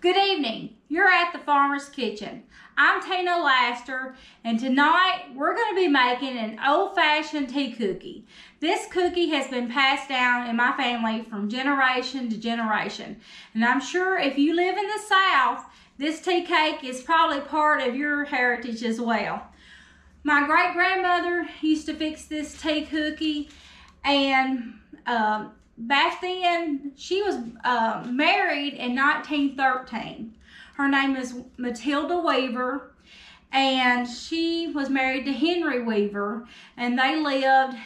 Good evening. You're at the Farmer's Kitchen. I'm Tina Laster, and tonight we're going to be making an old-fashioned tea cookie. This cookie has been passed down in my family from generation to generation, and I'm sure if you live in the South, this tea cake is probably part of your heritage as well. My great-grandmother used to fix this tea cookie, and back then, she was married in 1913. Her name is Matilda Weaver, and she was married to Henry Weaver, and they lived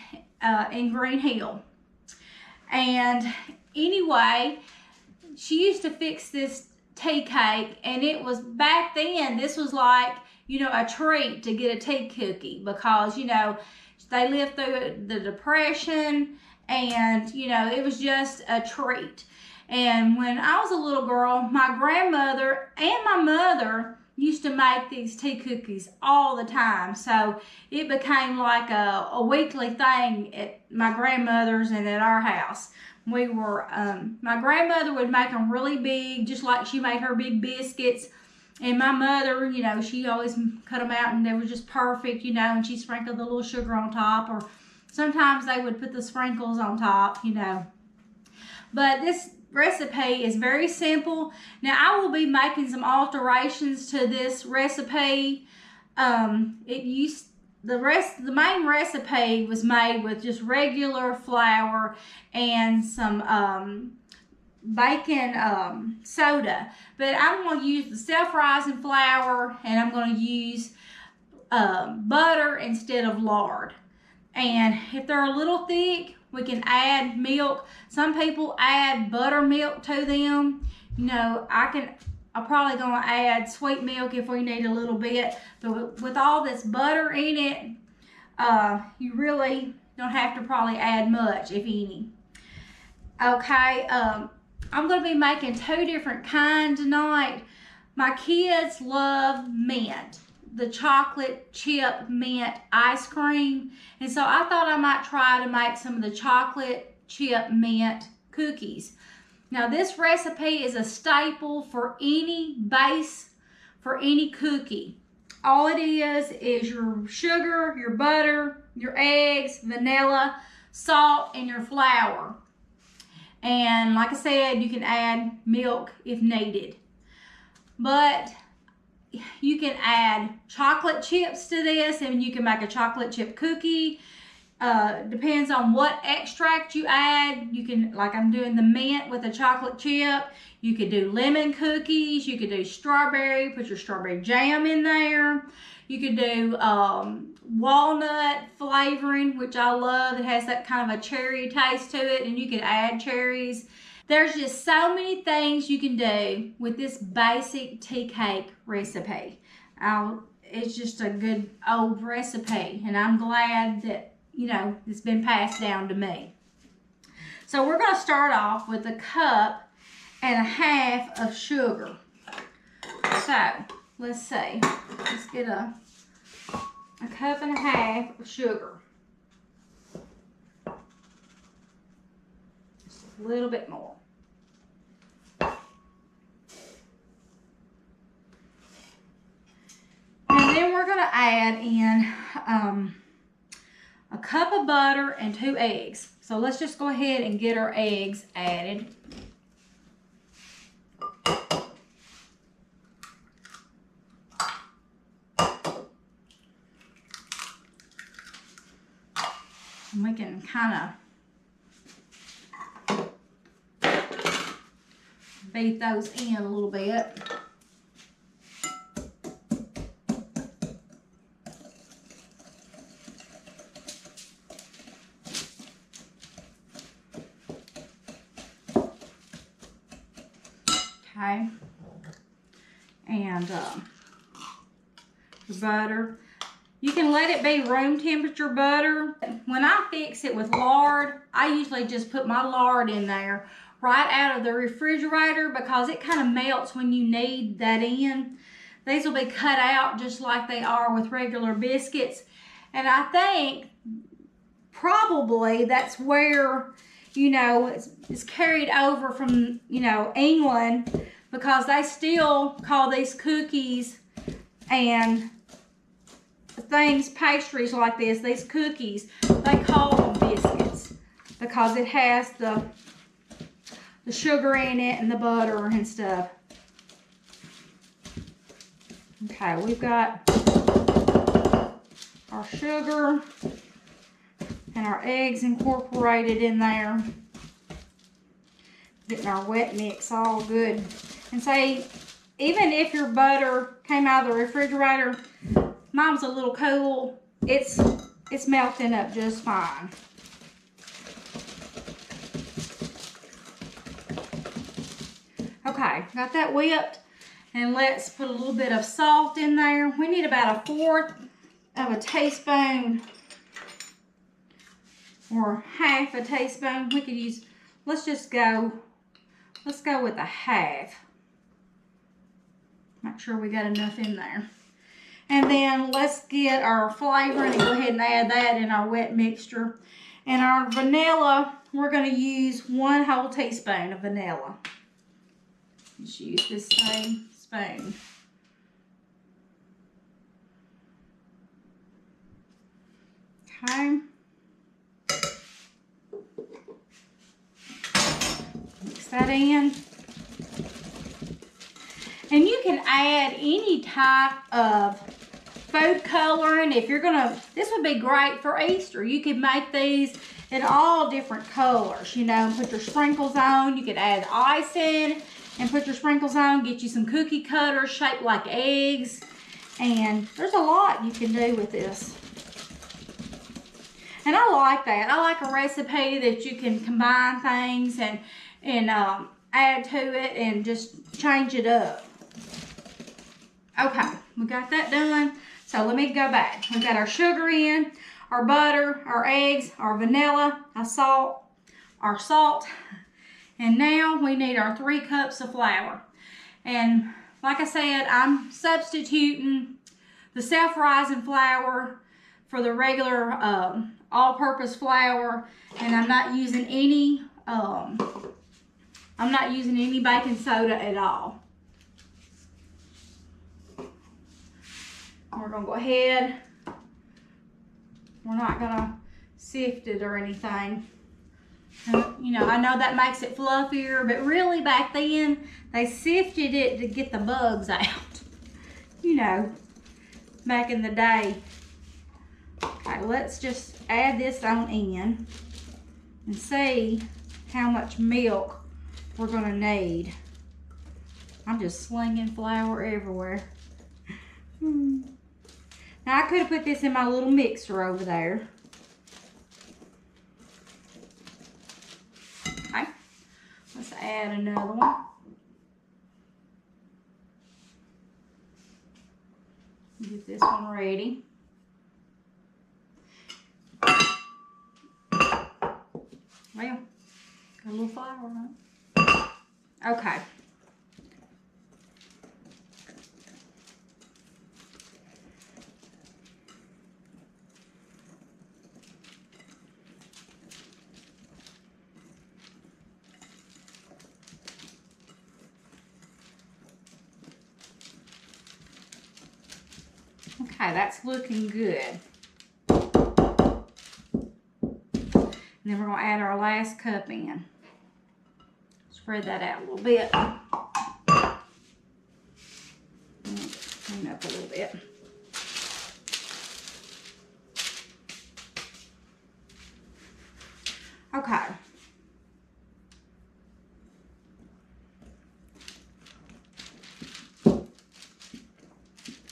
in Green Hill. And anyway, she used to fix this tea cake, and it was back then, this was like, you know, a treat to get a tea cookie because, you know, they lived through the Depression, and you know, it was just a treat. And when I was a little girl, my grandmother and my mother used to make these tea cookies all the time, so it became like a weekly thing at my grandmother's and at our house. We were my grandmother would make them really big, just like she made her big biscuits, and my mother, you know, she always cut them out and they were just perfect, you know, and she sprinkled a little sugar on top, or sometimes they would put the sprinkles on top, you know. But this recipe is very simple. Now I will be making some alterations to this recipe. The main recipe was made with just regular flour and some baking soda. But I'm going to use the self-rising flour, and I'm going to use butter instead of lard. And if they're a little thick, we can add milk. Some people add buttermilk to them. You know, I'm probably going to add sweet milk if we need a little bit. But with all this butter in it, you really don't have to probably add much, if any. Okay, I'm going to be making two different kinds tonight. My kids love mint, the chocolate chip mint ice cream, and so I thought I might try to make some of the chocolate chip mint cookies. Now this recipe is a staple for any base, for any cookie. All it is your sugar, your butter, your eggs, vanilla, salt, and your flour. And like I said, you can add milk if needed. But you can add chocolate chips to this, and you can make a chocolate chip cookie. Depends on what extract you add. You can, like I'm doing the mint with the chocolate chip. You could do lemon cookies. You could do strawberry, put your strawberry jam in there. You could do walnut flavoring, which I love. It has that kind of a cherry taste to it, and you can add cherries. There's just so many things you can do with this basic tea cake recipe. It's just a good old recipe, and I'm glad that, you know, it's been passed down to me. So we're going to start off with 1.5 cups of sugar. So let's see. Let's get a 1.5 cups of sugar. Just a little bit more. And then we're going to add in a cup of butter and 2 eggs. So let's just go ahead and get our eggs added. And we can kind of beat those in a little bit. Okay, and the butter. You can let it be room temperature butter. When I fix it with lard, I usually just put my lard in there right out of the refrigerator because it kind of melts when you knead that in. These will be cut out just like they are with regular biscuits. And I think probably that's where, you know, it's carried over from, you know, England because they still call these cookies and things, pastries like this, these cookies, they call them biscuits because it has the sugar in it and the butter and stuff. Okay, we've got our sugar and our eggs incorporated in there. Getting our wet mix all good. And say, even if your butter came out of the refrigerator, mine's a little cool, it's melting up just fine. Okay, got that whipped, and let's put a little bit of salt in there. We need about 1/4 of a teaspoon or 1/2 a teaspoon. We could use, let's go with 1/2. Make sure we got enough in there. And then let's get our flavoring and go ahead and add that in our wet mixture. And our vanilla, we're going to use 1 whole teaspoon of vanilla. Just use this same spoon. Okay. Mix that in. And you can add any type of food coloring. If you're gonna, this would be great for Easter. You could make these in all different colors, you know, and put your sprinkles on. You could add icing and put your sprinkles on. Get you some cookie cutters shaped like eggs. And there's a lot you can do with this. And I like that. I like a recipe that you can combine things and add to it and just change it up. Okay, we got that done. So let me go back. We've got our sugar in, our butter, our eggs, our vanilla, our salt. And now we need our 3 cups of flour. And like I said, I'm substituting the self-rising flour for the regular all-purpose flour, and I'm not using any baking soda at all. We're gonna go ahead. We're not gonna sift it or anything. You know, I know that makes it fluffier, but really back then they sifted it to get the bugs out. You know, back in the day. Okay, let's just add this on in and see how much milk we're gonna need. I'm just slinging flour everywhere. Now I could have put this in my little mixer over there. Okay, let's add another one. Get this one ready. Well, got a little flour, huh? Okay. Okay, that's looking good. And then we're going to add our last cup in. Spread that out a little bit. Clean up a little bit. Okay.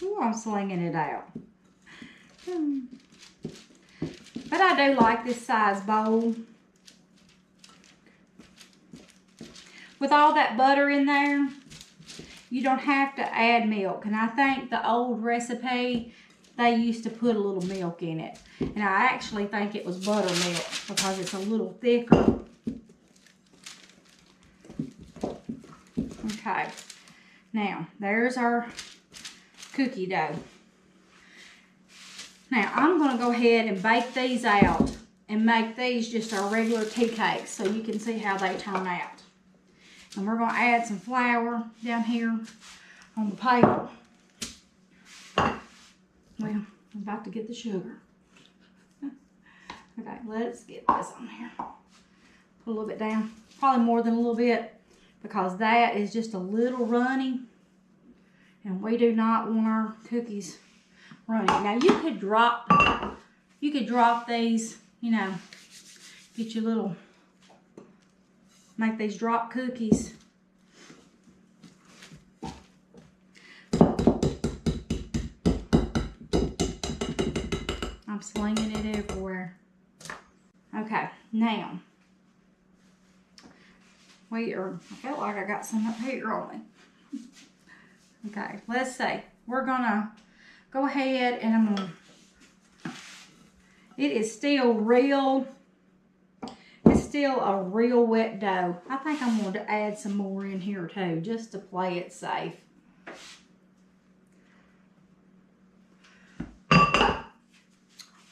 Ooh, I'm slinging it out. But I do like this size bowl. With all that butter in there, you don't have to add milk. And I think the old recipe, they used to put a little milk in it. And I actually think it was buttermilk because it's a little thicker. Okay. Now, there's our cookie dough. Now, I'm going to go ahead and bake these out and make these just our regular tea cakes so you can see how they turn out. And we're gonna add some flour down here on the paper. Well, I'm about to get the sugar. Okay, let's get this on here. Put a little bit down, probably more than a little bit, because that is just a little runny, and we do not want our cookies runny. Now you could drop these, you know, get your little, make these drop cookies. I'm slinging it everywhere. Okay, now, I felt like I got some up here on me. Okay, let's see. We're gonna go ahead and I'm gonna, it's still a real wet dough. I think I'm going to add some more in here too, just to play it safe.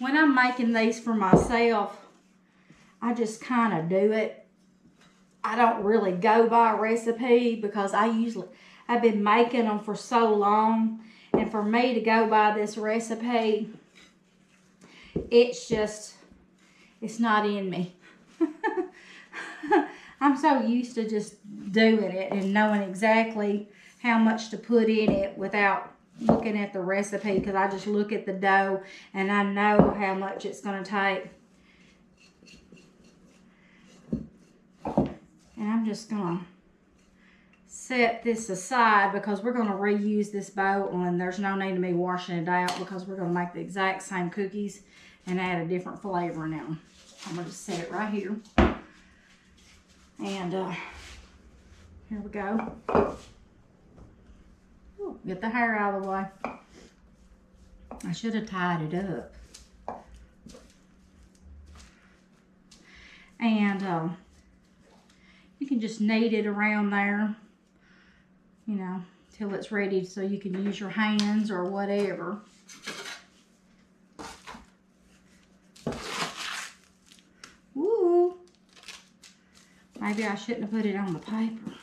When I'm making these for myself, I just kind of do it. I don't really go by a recipe because I've been making them for so long, and for me to go by this recipe, it's not in me. I'm so used to just doing it and knowing exactly how much to put in it without looking at the recipe, because I just look at the dough and I know how much it's going to take. And I'm just going to set this aside because we're going to reuse this bowl, and there's no need of me washing it out because we're going to make the exact same cookies and add a different flavor in them. I'm going to just set it right here. And here we go. Ooh, get the hair out of the way. I should have tied it up. And you can just knead it around there, you know, till it's ready so you can use your hands or whatever. Ooh. Maybe I shouldn't have put it on the paper.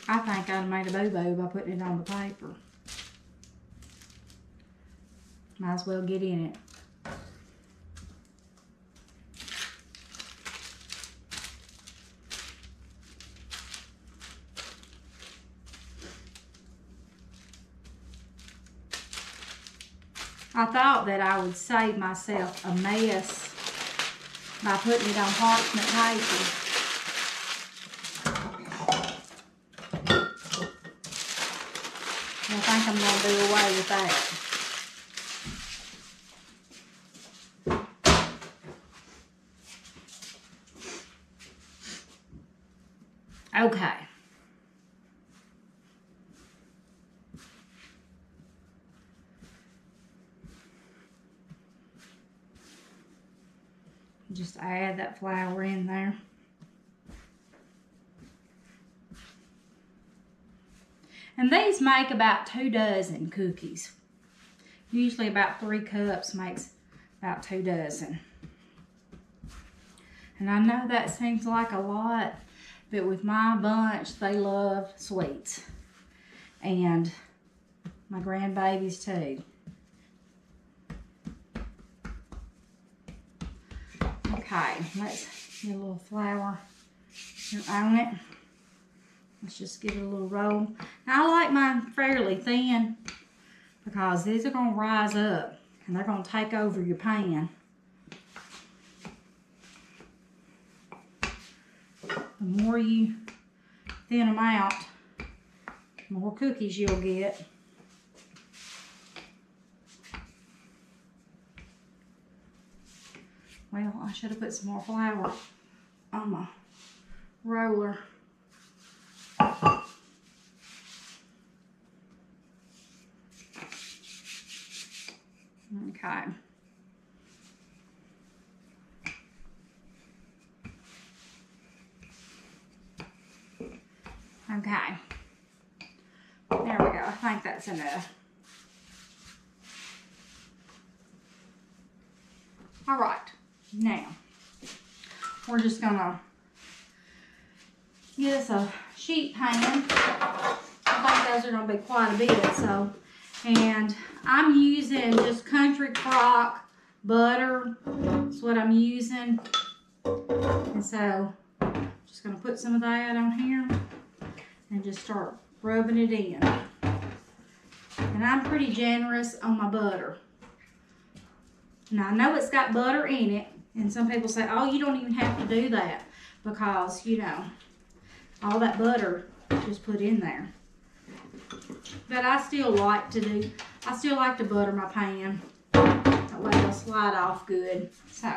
I think I'd have made a boo-boo by putting it on the paper. Might as well get in it. I thought that I would save myself a mess by putting it on parchment paper. I think I'm going to do away with that. Okay. Just add that flour in there. And these make about 2 dozen cookies. Usually about 3 cups makes about 2 dozen. And I know that seems like a lot, but with my bunch, they love sweets. And my grandbabies too. Okay, let's get a little flour on it. Let's just give it a little roll. Now, I like mine fairly thin because these are going to rise up and they're going to take over your pan. The more you thin them out, the more cookies you'll get. Well, I should have put some more flour on my roller. Okay. Okay. that's enough. All right, now we're just gonna get us a sheet pan. I think those are gonna be quite a bit, so. And I'm using just country crock butter. That's what I'm using. And so, just gonna put some of that on here and just start rubbing it in. And I'm pretty generous on my butter. Now, I know it's got butter in it, and some people say, oh, you don't even have to do that because, you know, all that butter just put in there. But I still like to butter my pan. That way it'll slide off good. So,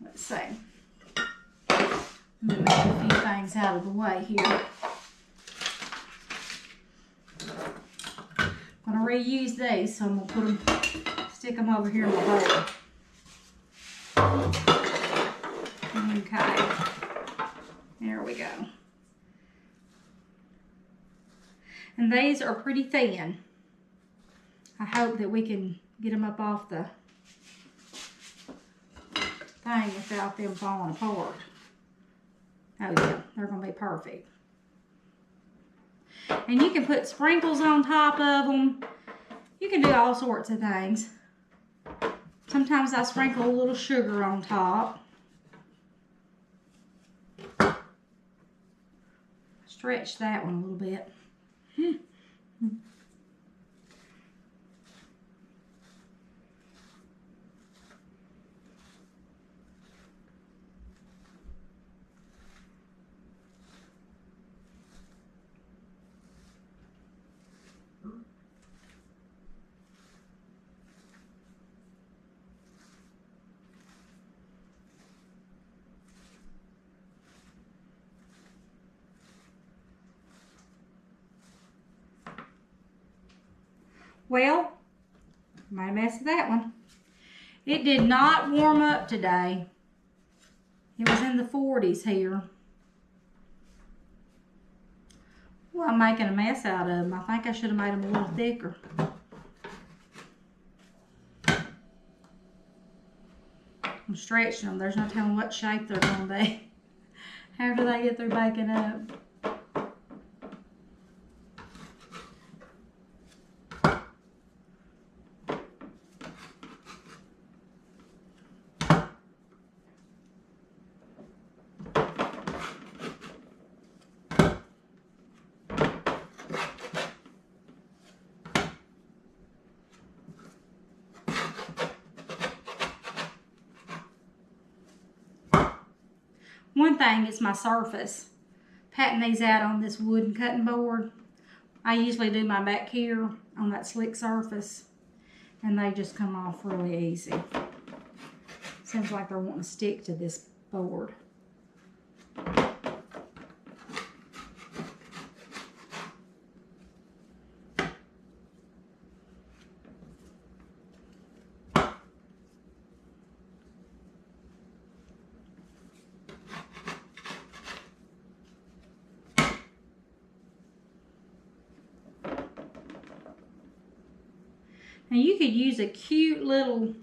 let's see. Let me move a few things out of the way here. I'm going to reuse these, so I'm going to stick them over here in my bowl. Okay. There we go. And these are pretty thin. I hope that we can get them up off the thing without them falling apart. Oh yeah, they're going to be perfect. And you can put sprinkles on top of them. You can do all sorts of things. Sometimes I sprinkle a little sugar on top. Stretch that one a little bit. Well, made a mess of that one. It did not warm up today. It was in the 40s here. Well, I'm making a mess out of them. I think I should have made them a little thicker. I'm stretching them. There's no telling what shape they're going to be after they get through baking up. One thing is my surface. Patting these out on this wooden cutting board. I usually do my back here on that slick surface, and they just come off really easy. Seems like they're wanting to stick to this board. Now you could use a cute little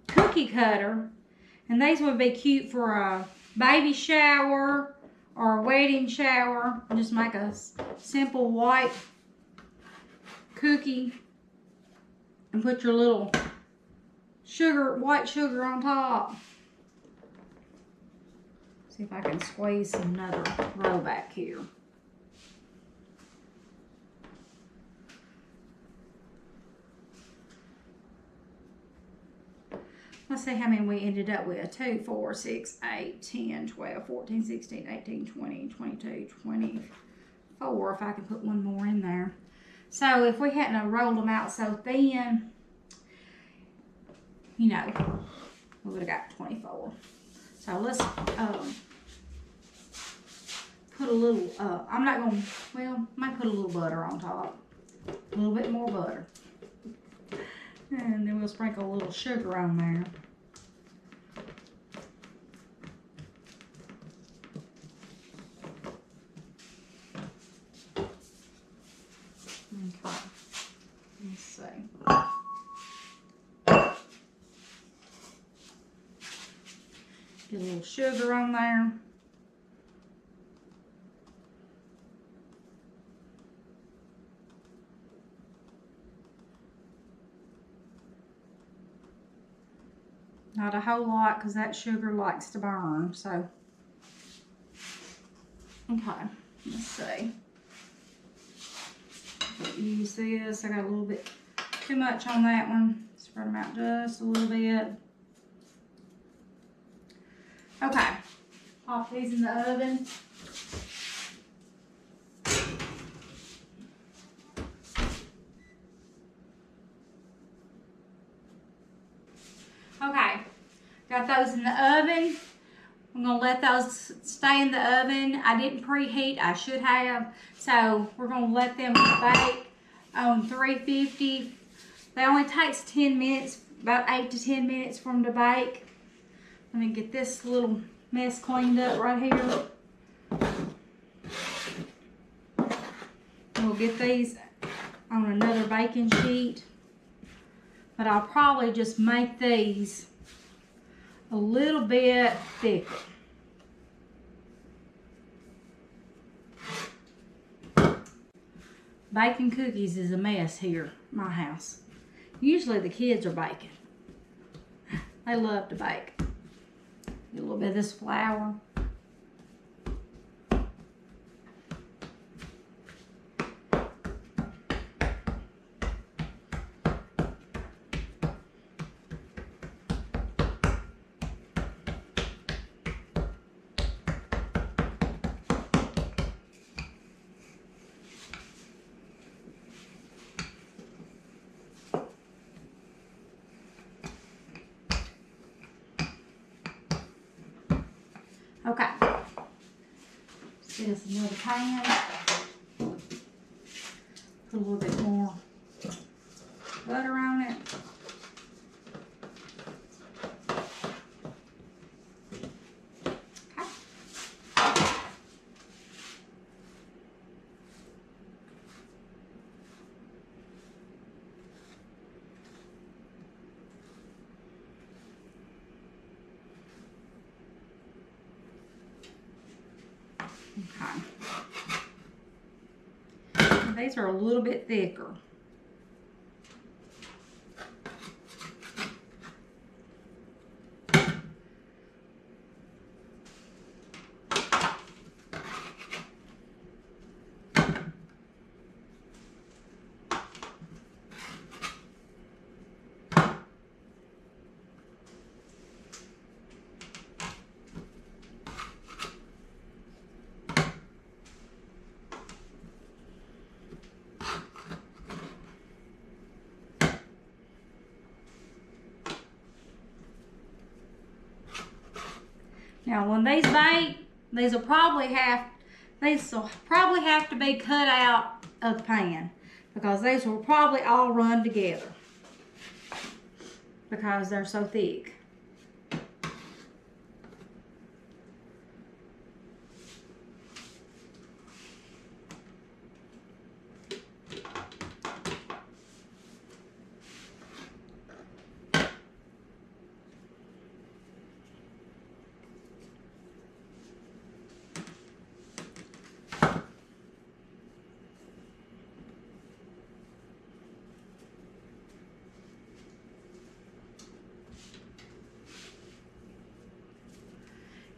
cookie cutter, and these would be cute for a baby shower or a wedding shower. Just make a simple white cookie and put your little white sugar on top. See if I can squeeze another row back here. Let's see how many we ended up with. 2, 4, 6, 8, 10, 12, 14, 16, 18, 20, 22, 24. If I can put one more in there. So if we hadn't rolled them out so thin, you know, we would have got 24. So let's put a little, I'm not going to, well, I might put a little butter on top. A little bit more butter. And then we'll sprinkle a little sugar on there. Get a little sugar on there. Not a whole lot because that sugar likes to burn, so. Okay, let's see. Use this. I got a little bit too much on that one. Spread them out just a little bit. Okay, pop these in the oven. Okay, got those in the oven. I'm gonna let those stay in the oven. I didn't preheat, I should have. So we're gonna let them bake on 350. They only takes 10 minutes, about 8 to 10 minutes for them to bake. Let me get this little mess cleaned up right here. We'll get these on another baking sheet. But I'll probably just make these a little bit thicker. Baking cookies is a mess here at my house. Usually the kids are baking. They love to bake. Get a little bit of this flour. Okay, let's get us another pan. Put a little bit more butter on it. Okay. These are a little bit thicker. Now, when these bake, these will probably have to be cut out of the pan because these will probably all run together because they're so thick.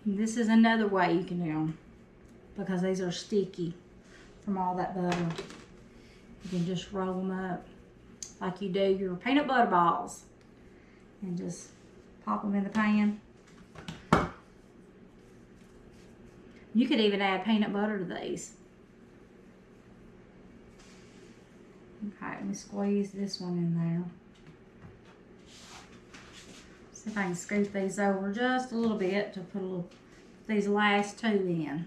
And this is another way you can do them because these are sticky from all that butter. You can just roll them up like you do your peanut butter balls and just pop them in the pan. You could even add peanut butter to these. Okay, let me squeeze this one in there. See if I can scoop these over just a little bit to put these last two in.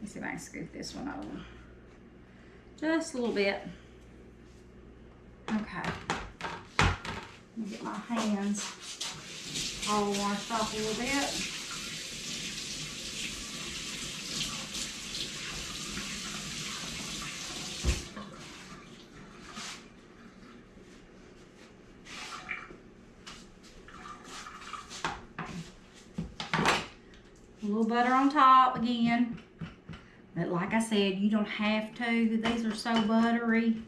Let's see if I can scoop this one over. Just a little bit. Okay. Let me get my hands all washed off a little bit. A little butter on top again. But like I said, you don't have to. These are so buttery.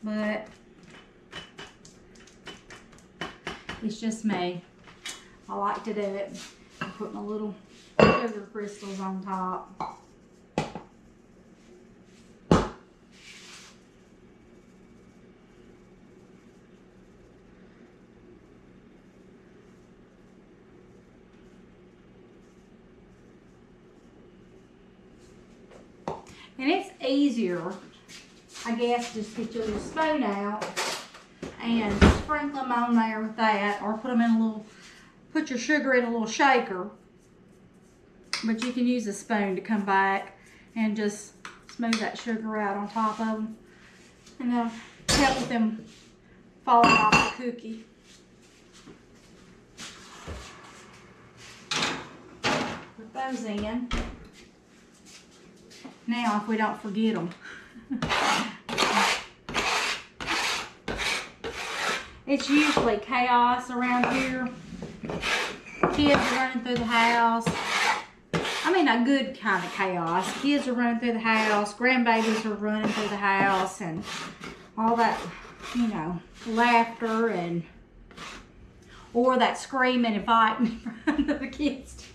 But it's just me. I like to do it. I put my little sugar crystals on top. And it's easier, I guess, just get your little spoon out and sprinkle them on there with that, or put them in a little, put your sugar in a little shaker. But you can use a spoon to come back and just smooth that sugar out on top of them. And that'll help with them falling off the cookie. Put those in. Now, if we don't forget them. It's usually chaos around here. Kids are running through the house. I mean, a good kind of chaos. Kids are running through the house. Grandbabies are running through the house. And all that, you know, laughter and, or that screaming and fighting in front of the kids.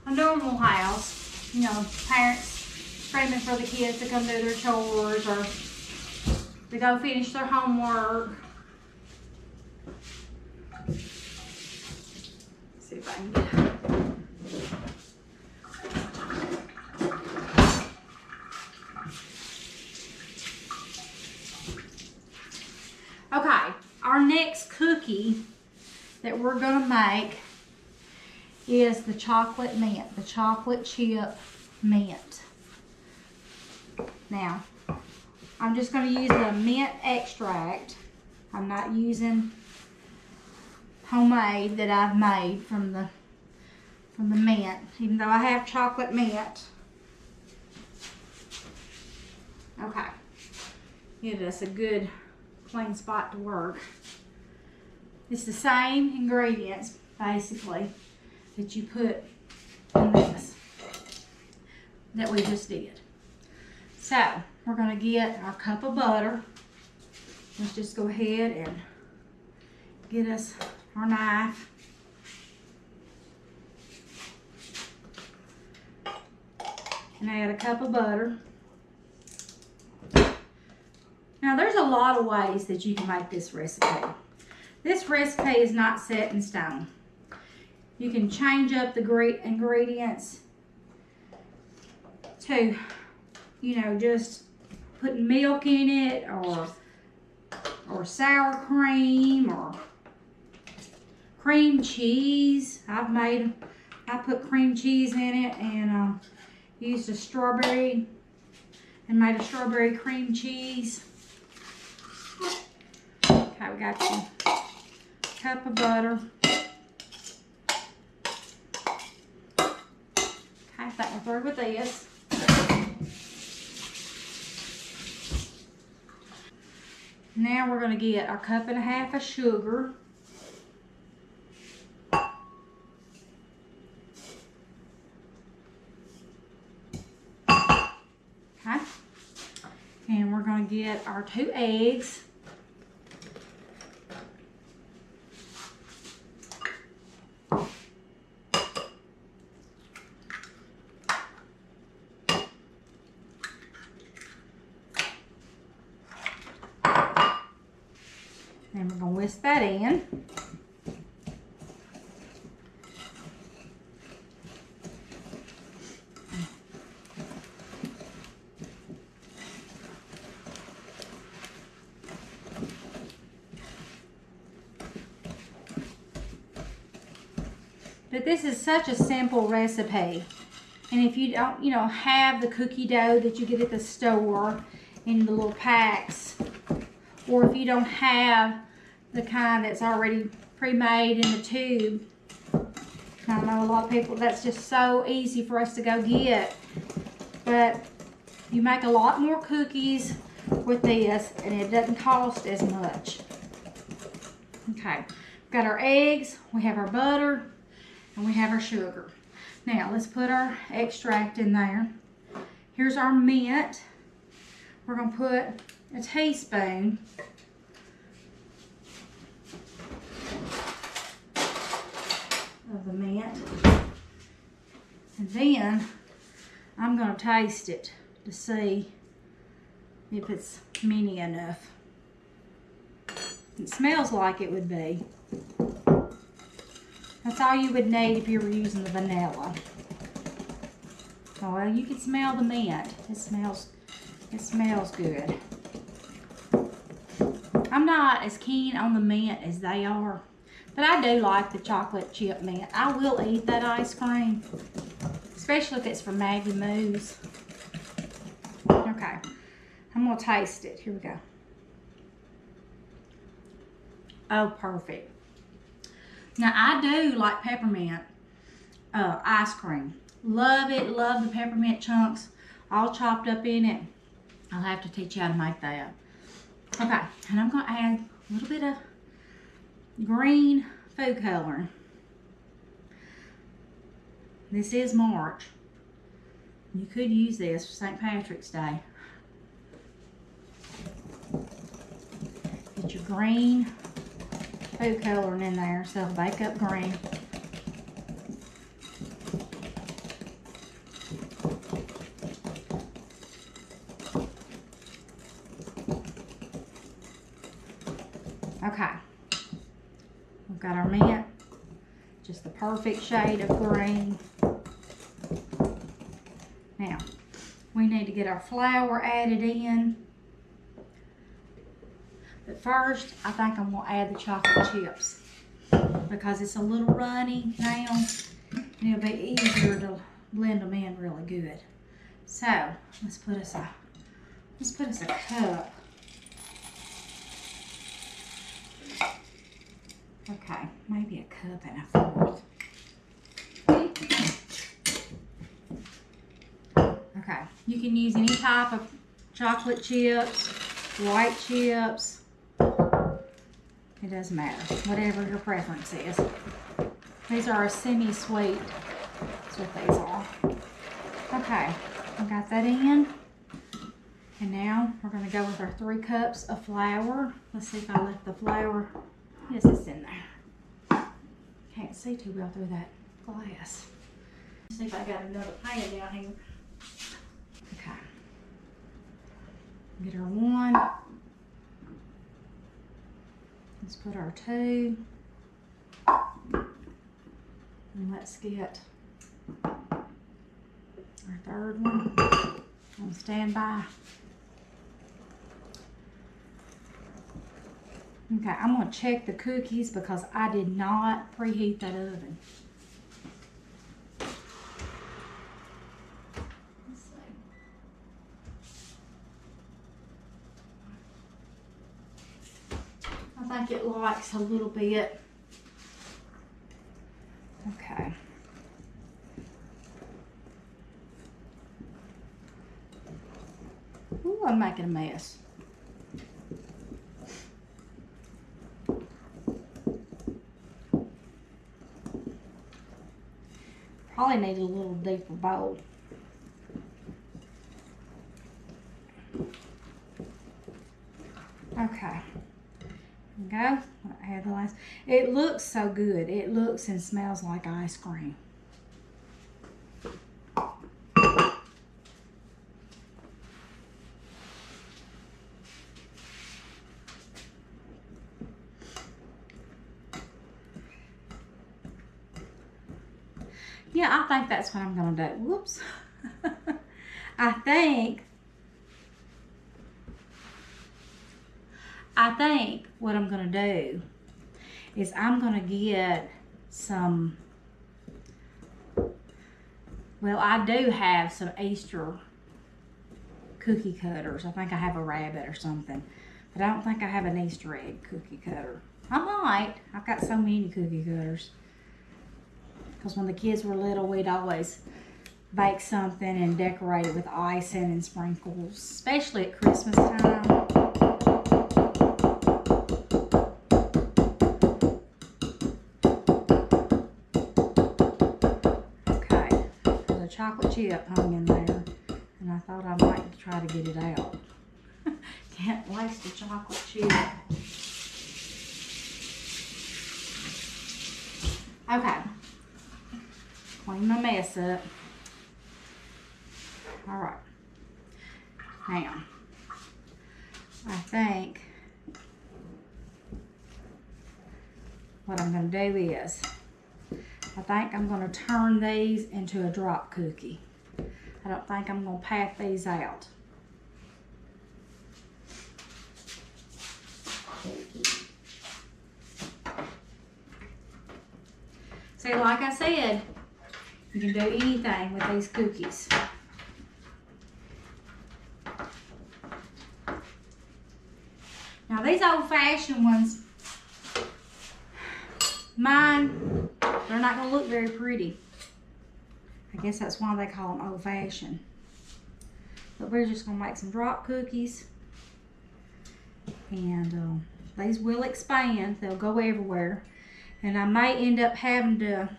A normal house, you know, parents screaming for the kids to come do their chores or to go finish their homework. Let's see if I can get it. Okay, our next cookie that we're gonna make is the chocolate mint, the chocolate chip mint. Now, I'm just going to use the mint extract. I'm not using homemade that I've made from the mint, even though I have chocolate mint. Okay, give us a good clean spot to work. It's the same ingredients basically that you put in this that we just did. So we're going to get our cup of butter. Let's just go ahead and get us our knife. And add a cup of butter. Now there's a lot of ways that you can make this recipe. This recipe is not set in stone. You can change up the ingredients to, you know, just putting milk in it, or sour cream, or cream cheese. I put cream cheese in it and used a strawberry and made a strawberry cream cheese. Okay, we got your cup of butter. I think we're through with this. Now we're going to get our 1.5 cups of sugar. Okay. And we're going to get our 2 eggs. And we're going to whisk that in. But this is such a simple recipe. And if you don't, you know, have the cookie dough that you get at the store in the little packs, or if you don't have the kind that's already pre-made in the tube, I know a lot of people, that's just so easy for us to go get. But you make a lot more cookies with this, and it doesn't cost as much. Okay, got our eggs, we have our butter, and we have our sugar. Now let's put our extract in there. Here's our mint. We're gonna put a teaspoon of the mint. And then I'm gonna taste it to see if it's minty enough. It smells like it would be. That's all you would need if you were using the vanilla. Oh, well, you can smell the mint. It smells good. I'm not as keen on the mint as they are, but I do like the chocolate chip mint. I will eat that ice cream, especially if it's from Maggie Moo's. Okay, I'm gonna taste it. Here we go. Oh, perfect. Now, I do like peppermint ice cream. Love it, love the peppermint chunks all chopped up in it. I'll have to teach you how to make that. Okay, and I'm gonna add a little bit of green food coloring. This is March. You could use this for St. Patrick's Day. Get your green food coloring in there, so it'll bake up green. Okay, we've got our mint, just the perfect shade of green. Now, we need to get our flour added in. But first, I think I'm gonna add the chocolate chips because it's a little runny now, and it'll be easier to blend them in really good. So, let's put us a cup. Okay, maybe a cup and a fourth. Okay, you can use any type of chocolate chips, white chips. It doesn't matter, whatever your preference is. These are a semi-sweet. That's what these are. Okay, I got that in. And now we're going to go with our 3 cups of flour. Let's see if I left the flour. Yes, it's in there. Can't see too well through that glass. Let's see if I got another pan down here. Okay. Get our 1. Let's put our 2. And let's get our 3rd one on standby. Okay, I'm going to check the cookies because I did not preheat that oven. Let's see. I think it likes a little bit. Okay. Ooh, I'm making a mess. Probably need a little deeper bowl. Okay. There we go. I had the last. It looks so good. It looks and smells like ice cream. Yeah, I think that's what I'm going to do. Whoops. I think what I'm going to do is I'm going to get some, well, I do have some Easter cookie cutters. I think I have a rabbit or something, but I don't think I have an Easter egg cookie cutter. I might. I've got so many cookie cutters. Because when the kids were little, we'd always bake something and decorate it with icing and sprinkles, especially at Christmas time. chocolate chip hung in there, and I thought I might try to get it out. Can't waste a chocolate chip. Okay. Clean my mess up. All right. Now, I think what I'm going to do is, I think I'm going to turn these into a drop cookie. I don't think I'm going to pat these out. See, like I said, you can do anything with these cookies. Now these old-fashioned ones, mine, they're not going to look very pretty. I guess that's why they call them old-fashioned. But we're just going to make some drop cookies. And these will expand. They'll go everywhere. And I may end up having to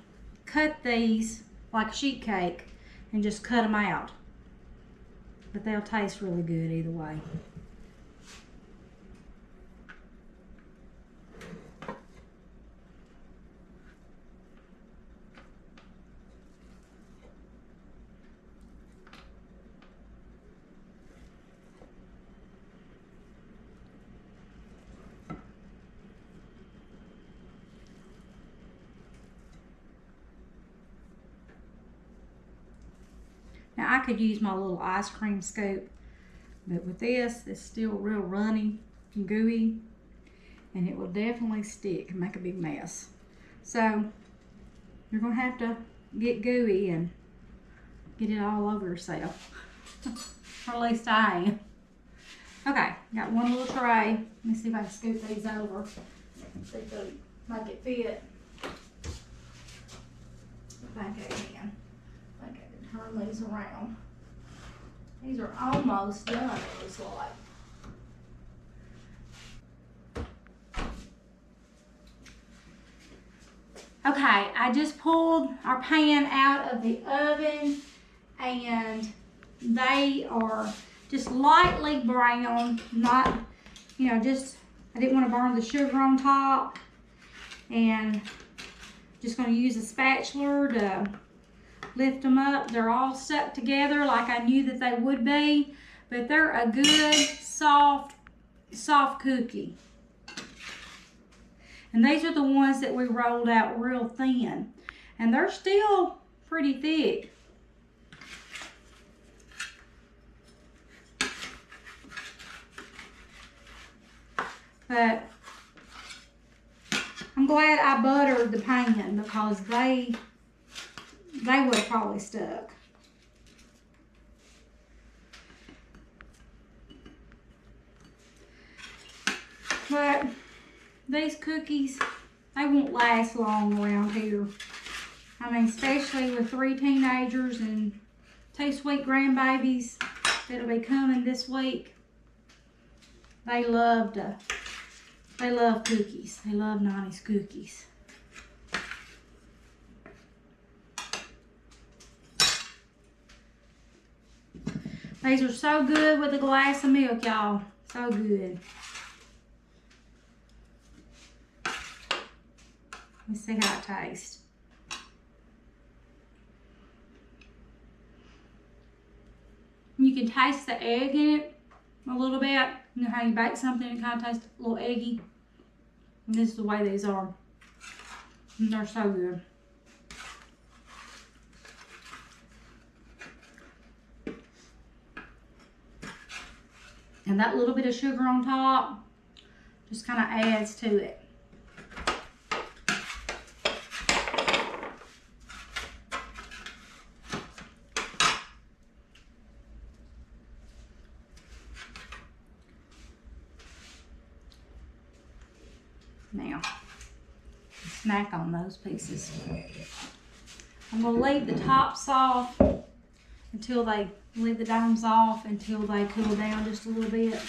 cut these like a sheet cake and just cut them out. But they'll taste really good either way. Now I could use my little ice cream scoop, but with this, it's still real runny and gooey, and it will definitely stick and make a big mess. So you're gonna have to get gooey and get it all over yourself. Or at least I am. Okay, got one little tray. Let me see if I can scoot these over. See if they'll make it fit. I think I can. I think I can turn these around. These are almost done, it looks like. Okay, I just pulled our pan out of the oven, and they are just lightly brown, not, you know, just, I didn't want to burn the sugar on top, and just going to use a spatula to lift them up. They're all stuck together like I knew that they would be, but they're a good soft cookie. And these are the ones that we rolled out real thin, and they're still pretty thick. But I'm glad I buttered the pan because they would have probably stuck. But these cookies, they won't last long around here. I mean, especially with 3 teenagers and 2 sweet grandbabies that'll be coming this week. They love cookies. They love 90s cookies. These are so good with a glass of milk, y'all. So good. Let's see how it tastes. You can taste the egg in it a little bit. You know how you bake something and it kind of tastes a little eggy? And this is the way these are. And they're so good. And that little bit of sugar on top just kind of adds to it. Now, snack on those pieces. I'm going to leave the tops off until they, leave the domes off until they cool down just a little bit.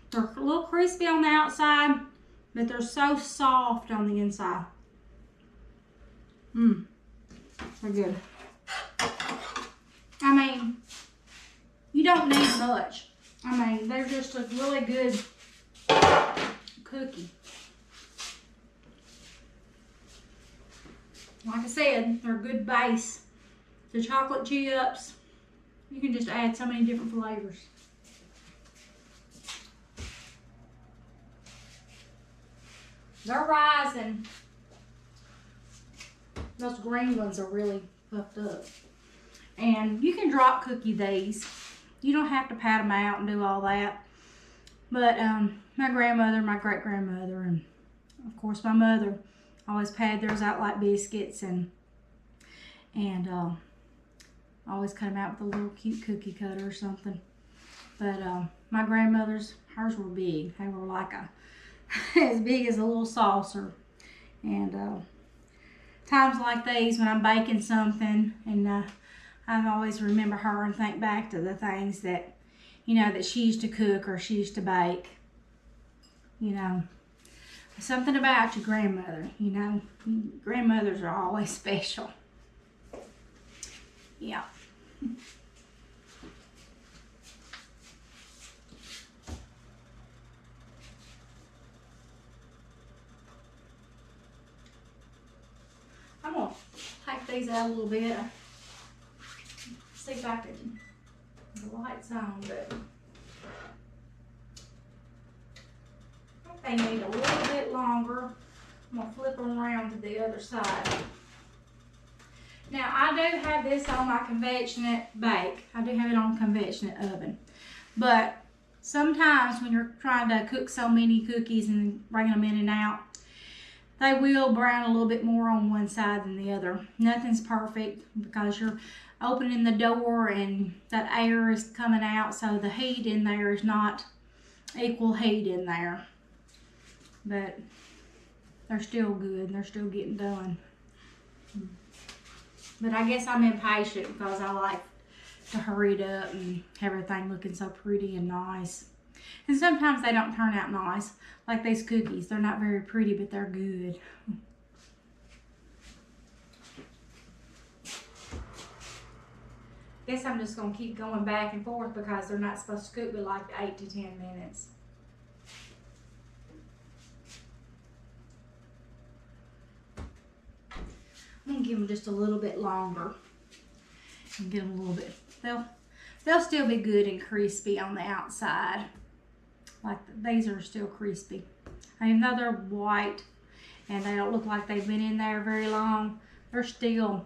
They're a little crispy on the outside, but they're so soft on the inside. They're good. I mean, you don't need much. I mean, they're just a really good cookie. Like I said, they're a good base. The chocolate chips, you can just add so many different flavors. They're rising. Those green ones are really puffed up. And you can drop cookie these. You don't have to pat them out and do all that. But my grandmother, my great-grandmother, and of course my mother always patted theirs out like biscuits and always cut them out with a little cute cookie cutter or something. But my grandmother's, hers were big. They were like as big as a little saucer. And times like these when I'm baking something, and I always remember her and think back to the things that, you know, that she used to cook or she used to bake. You know, something about your grandmother, you know. Grandmothers are always special. Yeah. I'm going to take these out a little bit. See if I can, the light's on, but I think they need a little bit longer. I'm going to flip them around to the other side. Now, I do have this on my convectionate bake. I do have it on convectionate oven. But sometimes when you're trying to cook so many cookies and bring them in and out, they will brown a little bit more on one side than the other. Nothing's perfect because you're opening the door and that air is coming out, so the heat in there is not equal heat in there. But they're still good. They're still getting done. But I guess I'm impatient because I like to hurry it up and have everything looking so pretty and nice. And sometimes they don't turn out nice. Like these cookies. They're not very pretty, but they're good. Guess I'm just going to keep going back and forth because they're not supposed to cook but like 8 to 10 minutes. I'm going to give them just a little bit longer and get them a little bit. They'll still be good and crispy on the outside. Like these are still crispy. Even though they're white and they don't look like they've been in there very long, they're still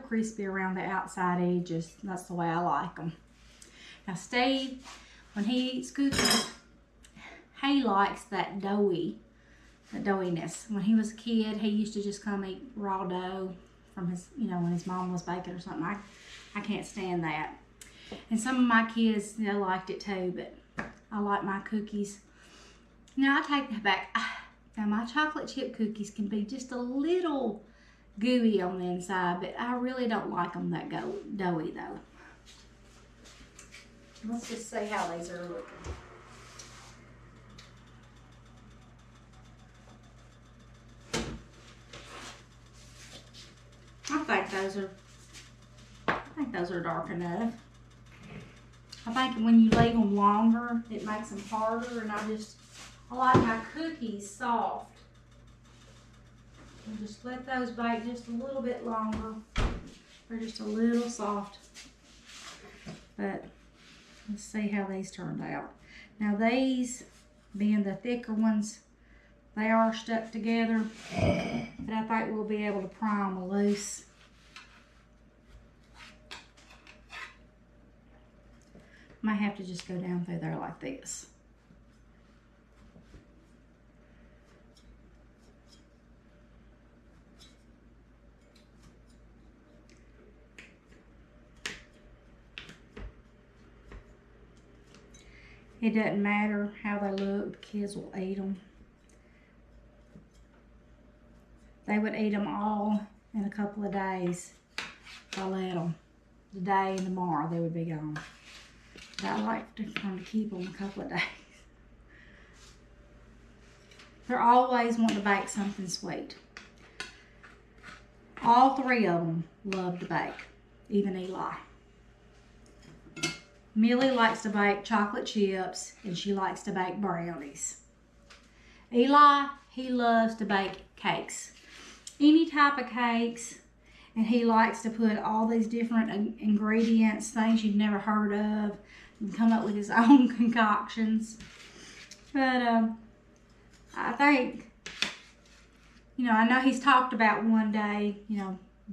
crispy around the outside edges. That's the way I like them. Now Steve, when he eats cookies, he likes that doughiness. When he was a kid, he used to just come eat raw dough from his, you know, when his mom was baking or something. I can't stand that. And some of my kids, they liked it too, but I like my cookies. Now I take that back. Now my chocolate chip cookies can be just a little gooey on the inside, but I really don't like them that doughy though. Let's just see how these are looking. I think those are dark enough. I think when you leave them longer, it makes them harder, and I like my cookies soft. And just let those bake just a little bit longer. They're just a little soft. But let's see how these turned out. Now these, being the thicker ones, they are stuck together, but I think we'll be able to pry them loose. Might have to just go down through there like this. It doesn't matter how they look, the kids will eat them. They would eat them all in a couple of days if I let them. Today and tomorrow they would be gone. But I like to keep them a couple of days. They're always wanting to bake something sweet. All three of them love to bake, even Eli. Millie likes to bake chocolate chips, and she likes to bake brownies. Eli, he loves to bake cakes. Any type of cakes, and he likes to put all these different ingredients, things you've never heard of, and come up with his own concoctions. But I think, I know he's talked about one day,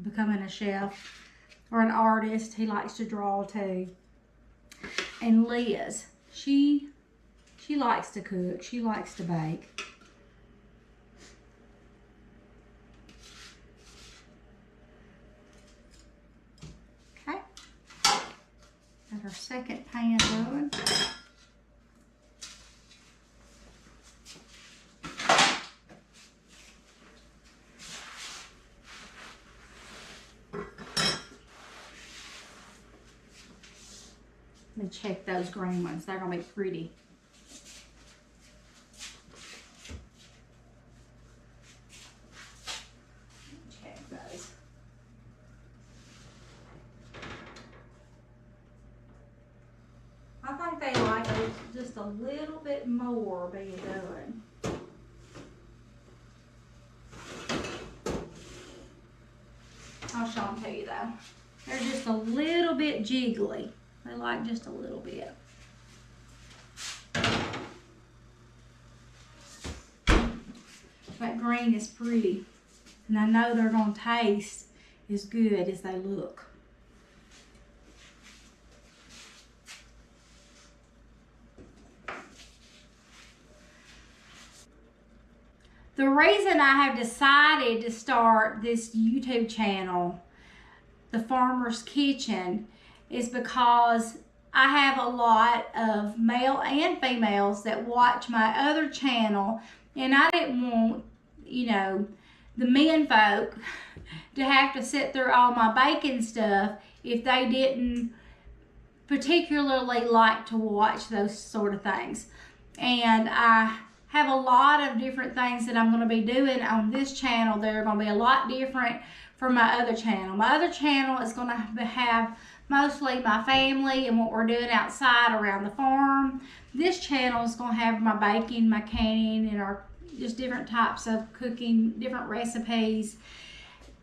becoming a chef or an artist. He likes to draw too. And Liz, she likes to cook. She likes to bake. Okay. Got our second pan going. Let me check those green ones. They're gonna be pretty. Check those. I think they like it just a little bit more being done. I'll show them to you though. They're just a little bit jiggly. They like just a little bit. That green is pretty. And I know they're going to taste as good as they look. The reason I have decided to start this YouTube channel, The Farmer's Kitchen, is because I have a lot of male and females that watch my other channel, and I didn't want, the men folk to have to sit through all my baking stuff if they didn't particularly like to watch those sort of things. And I have a lot of different things that I'm going to be doing on this channel. They're going to be a lot different from my other channel. My other channel is going to have mostly my family and what we're doing outside around the farm. This channel is going to have my baking, my canning, and our just different types of cooking, different recipes.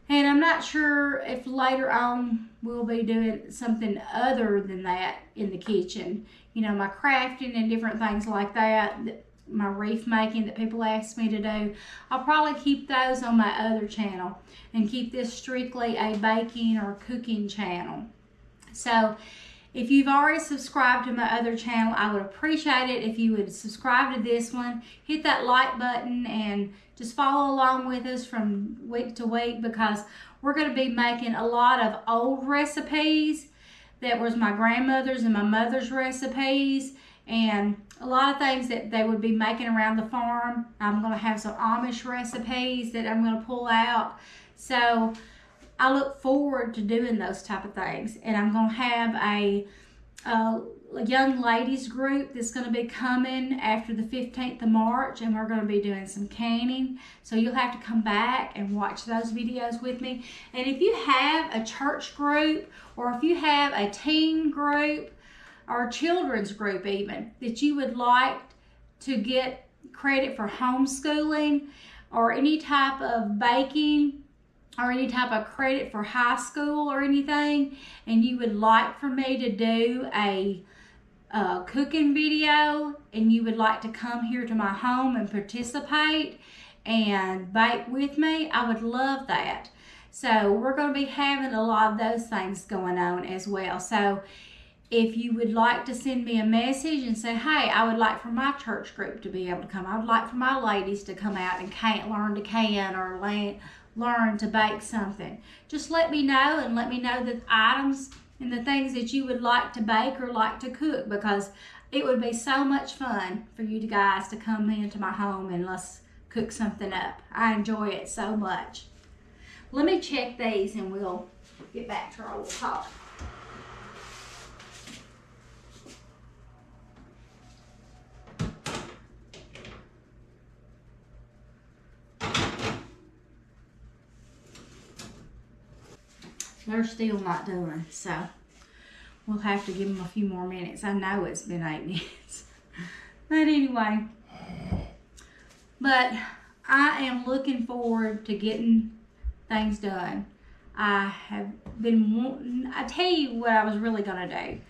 And I'm not sure if later on we'll be doing something other than that in the kitchen. My crafting and different things like that, my wreath making that people ask me to do. I'll probably keep those on my other channel and keep this strictly a baking or cooking channel. So if you've already subscribed to my other channel, I would appreciate it if you would subscribe to this one. Hit that like button and just follow along with us from week to week, because we're going to be making a lot of old recipes that was my grandmother's and my mother's recipes, and a lot of things that they would be making around the farm. I'm going to have some Amish recipes that I'm going to pull out. So I look forward to doing those type of things. And I'm going to have a young ladies group that's going to be coming after the 15th of March, and we're going to be doing some canning. So you'll have to come back and watch those videos with me. And if you have a church group, or if you have a teen group, or a children's group even, that you would like to get credit for homeschooling, or any type of baking, or any type of credit for high school or anything, and you would like for me to do a cooking video, and you would like to come here to my home and participate and bake with me, I would love that. So we're going to be having a lot of those things going on as well. So if you would like to send me a message and say, hey, I would like for my church group to be able to come, I would like for my ladies to come out and learn to can or learn to bake something, just let me know, and let me know the items and the things that you would like to bake or like to cook, because it would be so much fun for you guys to come into my home and let's cook something up. I enjoy it so much. Let me check these and we'll get back to our little talk. they're still not done. So we'll have to give them a few more minutes. I know it's been 8 minutes. But anyway, but I am looking forward to getting things done. I have been wanting, I tell you what I was really going to do.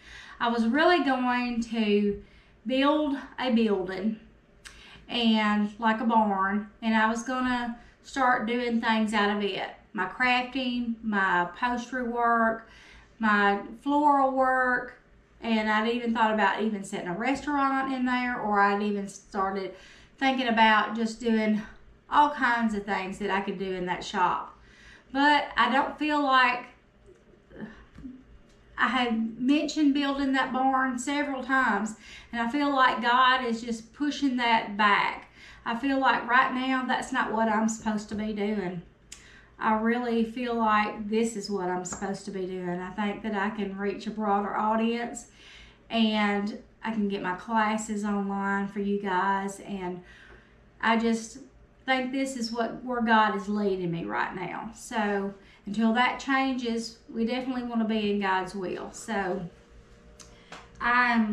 I was really going to build a building and like a barn, and I was going to start doing things out of it. My crafting, my upholstery work, my floral work, and I'd even thought about even setting a restaurant in there, or I'd even started thinking about just doing all kinds of things that I could do in that shop. But I don't feel like, I had mentioned building that barn several times, and I feel like God is just pushing that back. I feel like right now that's not what I'm supposed to be doing. I really feel like this is what I'm supposed to be doing. I think that I can reach a broader audience, and I can get my classes online for you guys, and I just think this is where God is leading me right now. So until that changes, we definitely want to be in God's will. So I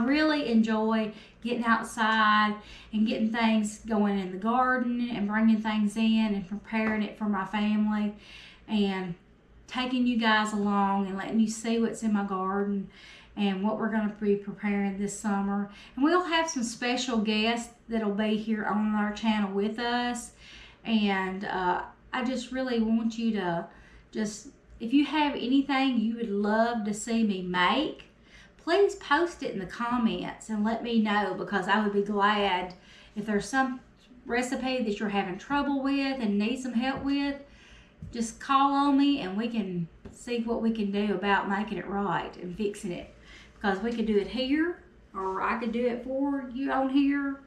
really enjoy getting outside and getting things going in the garden and bringing things in and preparing it for my family and taking you guys along and letting you see what's in my garden and what we're going to be preparing this summer. And we'll have some special guests that'll be here on our channel with us. And I just really want you to if you have anything you would love to see me make, please post it in the comments and let me know, because I would be glad if there's some recipe that you're having trouble with and need some help with. Just call on me and we can see what we can do about making it right and fixing it. Because we could do it here, or I could do it for you on here.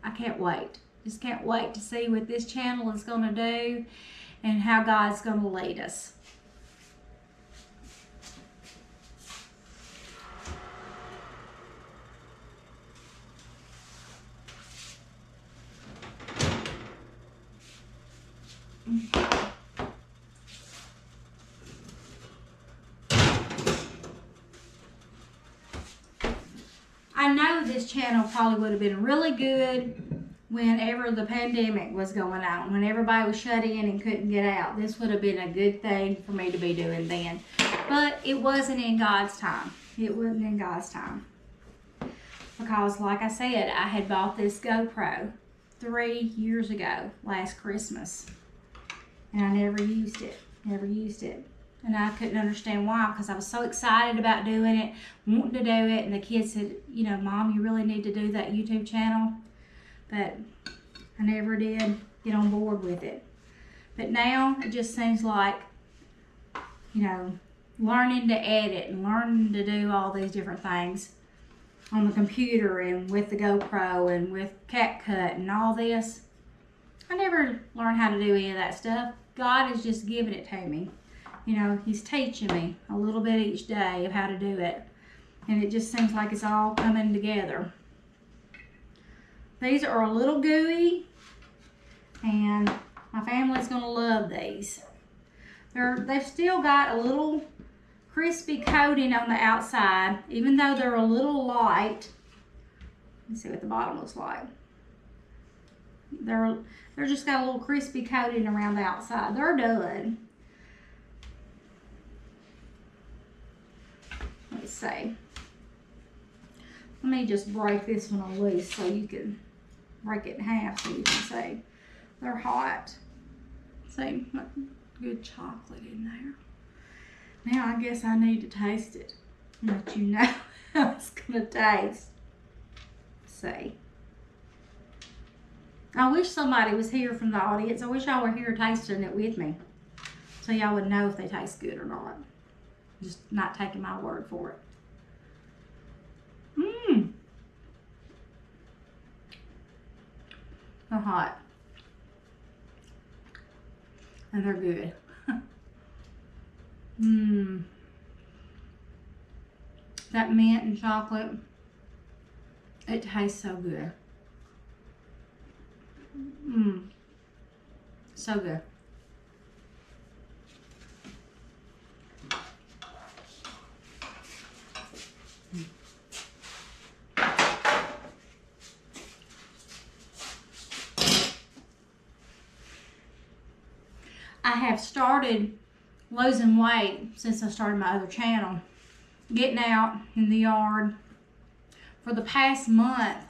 I can't wait. Just can't wait to see what this channel is going to do and how God's going to lead us. I know this channel probably would have been really good whenever the pandemic was going on, when everybody was shut in and couldn't get out. This would have been a good thing for me to be doing then. But it wasn't in God's time. It wasn't in God's time. Because like I said, I had bought this GoPro 3 years ago, last Christmas. And I never used it. Never used it. And I couldn't understand why, because I was so excited about doing it, wanting to do it. And the kids said, you know, Mom, you really need to do that YouTube channel. But I never did get on board with it. But now it just seems like, you know, learning to edit and learning to do all these different things on the computer and with the GoPro and with CapCut and all this. I never learned how to do any of that stuff. God is just giving it to me. You know, He's teaching me a little bit each day of how to do it. And it just seems like it's all coming together. These are a little gooey, and my family's going to love these. They've still got a little crispy coating on the outside, even though they're a little light. Let's see what the bottom looks like. They're just got a little crispy coating around the outside. They're done. Let's see. Let me just break this one loose so you can break it in half so you can see. They're hot. See, good chocolate in there. Now I guess I need to taste it and let you know how it's gonna taste. See. I wish somebody was here from the audience. I wish y'all were here tasting it with me, so y'all would know if they taste good or not. Just not taking my word for it. Mmm. They're hot. And they're good. Mmm. That mint and chocolate, it tastes so good. Mmm. So good. have started losing weight since I started my other channel, getting out in the yard. For the past month,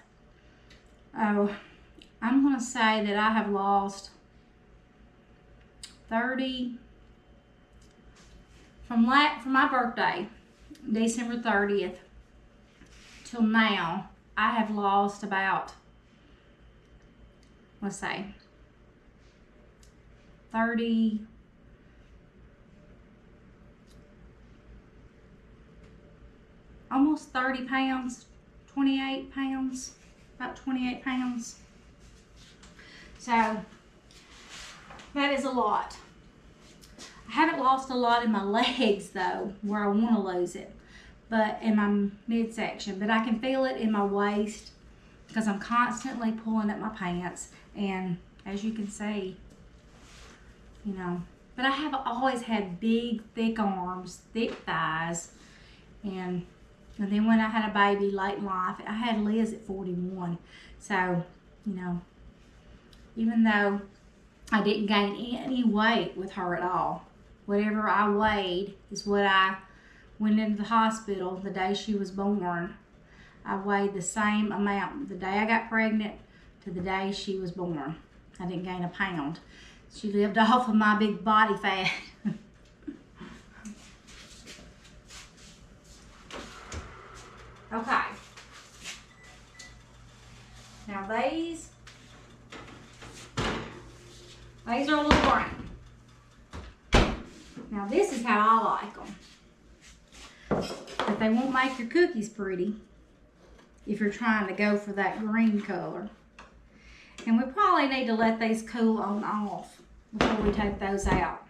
oh, I'm gonna say that I have lost 30, from my birthday, December 30th, till now, I have lost about, let's say, 30, almost 30 pounds, 28 pounds, about 28 pounds. So that is a lot. I haven't lost a lot in my legs though, where I want to lose it, but in my midsection. But I can feel it in my waist because I'm constantly pulling up my pants. And as you can see, you know, but I have always had big, thick arms, thick thighs. And then when I had a baby late in life, I had Liz at 41. So, you know, even though I didn't gain any weight with her at all, whatever I weighed is what I went into the hospital the day she was born. I weighed the same amount the day I got pregnant to the day she was born. I didn't gain a pound. She lived off of my big body fat. Okay. Now these are a little brown. Now this is how I like them. But they won't make your cookies pretty if you're trying to go for that green color. And we probably need to let these cool on off before we take those out.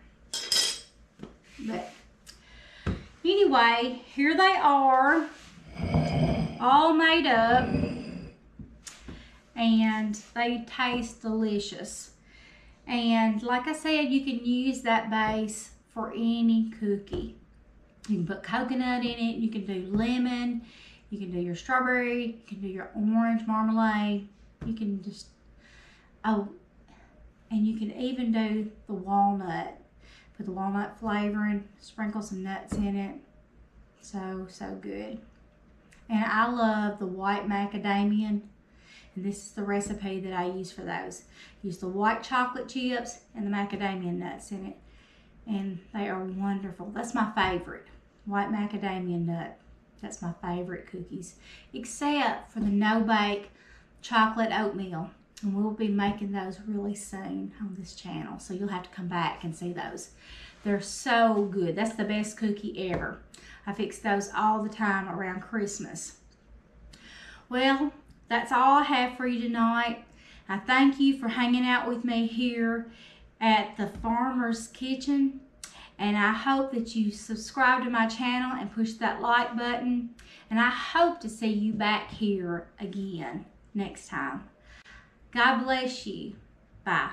But anyway, here they are, all made up, and they taste delicious. And like I said, you can use that base for any cookie. You can put coconut in it, you can do lemon, you can do your strawberry, you can do your orange marmalade, you can just, oh, and you can even do the walnut. Put the walnut flavoring, sprinkle some nuts in it. So good. And I love the white macadamia. And this is the recipe that I use for those. Use the white chocolate chips and the macadamia nuts in it. And they are wonderful. That's my favorite. White macadamia nut. That's my favorite cookies. Except for the no-bake chocolate oatmeal. And we'll be making those really soon on this channel. So you'll have to come back and see those. They're so good. That's the best cookie ever. I fix those all the time around Christmas. Well, that's all I have for you tonight. I thank you for hanging out with me here at the Farmer's Kitchen. And I hope that you subscribe to my channel and push that like button. And I hope to see you back here again next time. God bless you. Bye.